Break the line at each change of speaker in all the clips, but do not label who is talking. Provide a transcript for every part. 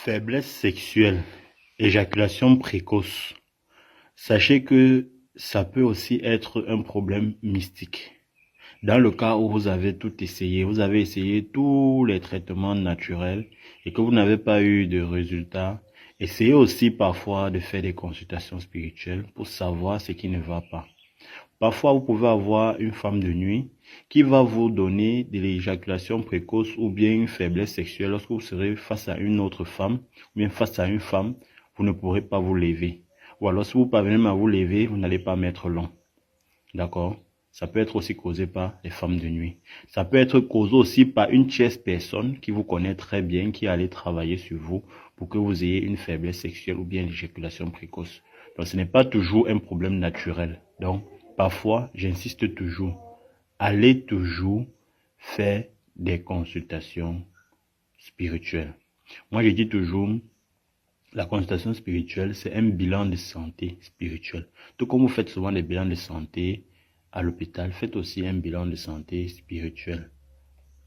Faiblesse sexuelle, éjaculation précoce. Sachez que ça peut aussi être un problème mystique. Dans le cas où vous avez tout essayé, vous avez essayé tous les traitements naturels et que vous n'avez pas eu de résultat, essayez aussi parfois de faire des consultations spirituelles pour savoir ce qui ne va pas. Parfois, vous pouvez avoir une femme de nuit qui va vous donner de l'éjaculation précoce ou bien une faiblesse sexuelle. Lorsque vous serez face à une autre femme ou bien face à une femme, vous ne pourrez pas vous lever. Ou alors, si vous parvenez à vous lever, vous n'allez pas mettre long. D'accord? Ça peut être aussi causé par les femmes de nuit. Ça peut être causé aussi par une tierce personne qui vous connaît très bien, qui allait travailler sur vous pour que vous ayez une faiblesse sexuelle ou bien l'éjaculation précoce. Donc, ce n'est pas toujours un problème naturel. Donc, parfois, j'insiste toujours, allez toujours faire des consultations spirituelles. Moi, je dis toujours, la consultation spirituelle, c'est un bilan de santé spirituelle. Tout comme vous faites souvent des bilans de santé à l'hôpital, faites aussi un bilan de santé spirituelle.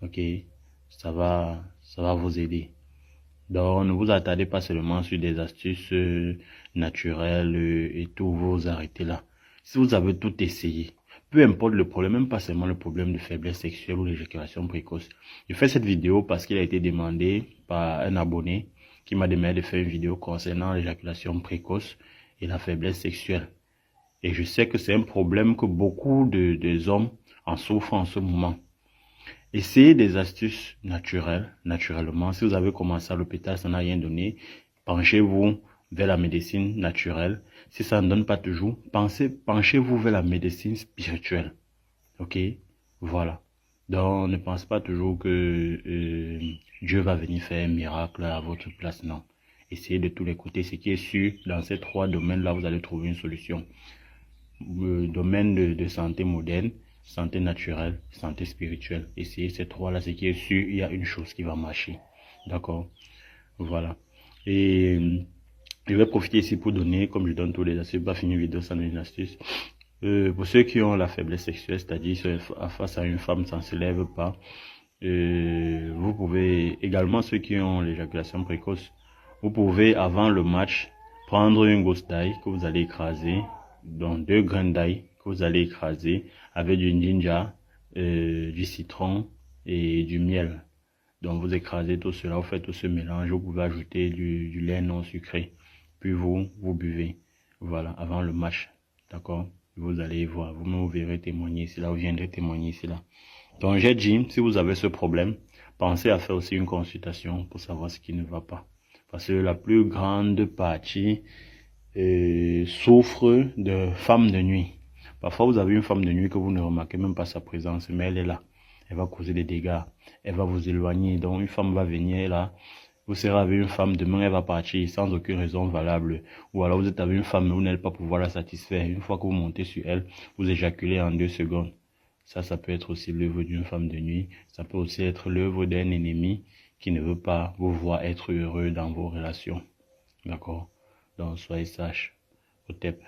Ok? Ça va vous aider. Donc, ne vous attardez pas seulement sur des astuces naturelles et tout, vous arrêtez là. Si vous avez tout essayé, peu importe le problème, même pas seulement le problème de faiblesse sexuelle ou l'éjaculation précoce. Je fais cette vidéo parce qu'il a été demandé par un abonné qui m'a demandé de faire une vidéo concernant l'éjaculation précoce et la faiblesse sexuelle. Et je sais que c'est un problème que beaucoup de hommes en souffrent en ce moment. Essayez des astuces naturellement. Si vous avez commencé à l'hôpital, ça n'a rien donné, penchez-vous vers la médecine naturelle. Si ça ne donne pas toujours, penchez-vous vers la médecine spirituelle. Ok? Voilà. Donc, ne pensez pas toujours que Dieu va venir faire un miracle à votre place. Non. Essayez de tous les côtés. Ce qui est sûr, dans ces trois domaines-là, vous allez trouver une solution. Domaine de santé moderne, santé naturelle, santé spirituelle. Essayez ces trois-là, ce qui est sûr, il y a une chose qui va marcher. D'accord? Voilà. Et je vais profiter ici pour donner, comme je donne tous les astuces, pas finir une vidéo sans donner une astuce. Pour ceux qui ont la faiblesse sexuelle, c'est-à-dire face à une femme, ça ne se lève pas. Vous pouvez, également ceux qui ont l'éjaculation précoce, vous pouvez, avant le match, prendre une gousse d'ail que vous allez écraser, donc 2 graines d'ail que vous allez écraser avec du ginger, du citron et du miel. Donc vous écrasez tout cela, vous faites tout ce mélange, vous pouvez ajouter du lait non sucré, puis vous buvez. Voilà, avant le match, d'accord? Vous allez voir, vous verrez témoigner ici là, vous viendrez témoigner ici là. Donc j'ai dit, si vous avez ce problème, pensez à faire aussi une consultation pour savoir ce qui ne va pas. Parce que la plus grande partie souffre de femmes de nuit. Parfois vous avez une femme de nuit que vous ne remarquez même pas sa présence, mais elle est là. Elle va causer des dégâts, elle va vous éloigner. Donc une femme va venir là, vous serez avec une femme, demain elle va partir sans aucune raison valable. Ou alors vous êtes avec une femme mais vous n'allez pas pouvoir la satisfaire. Une fois que vous montez sur elle, vous éjaculez en 2 secondes. Ça peut être aussi l'œuvre d'une femme de nuit. Ça peut aussi être l'œuvre d'un ennemi qui ne veut pas vous voir être heureux dans vos relations. D'accord? Donc soyez sages. Au TEP.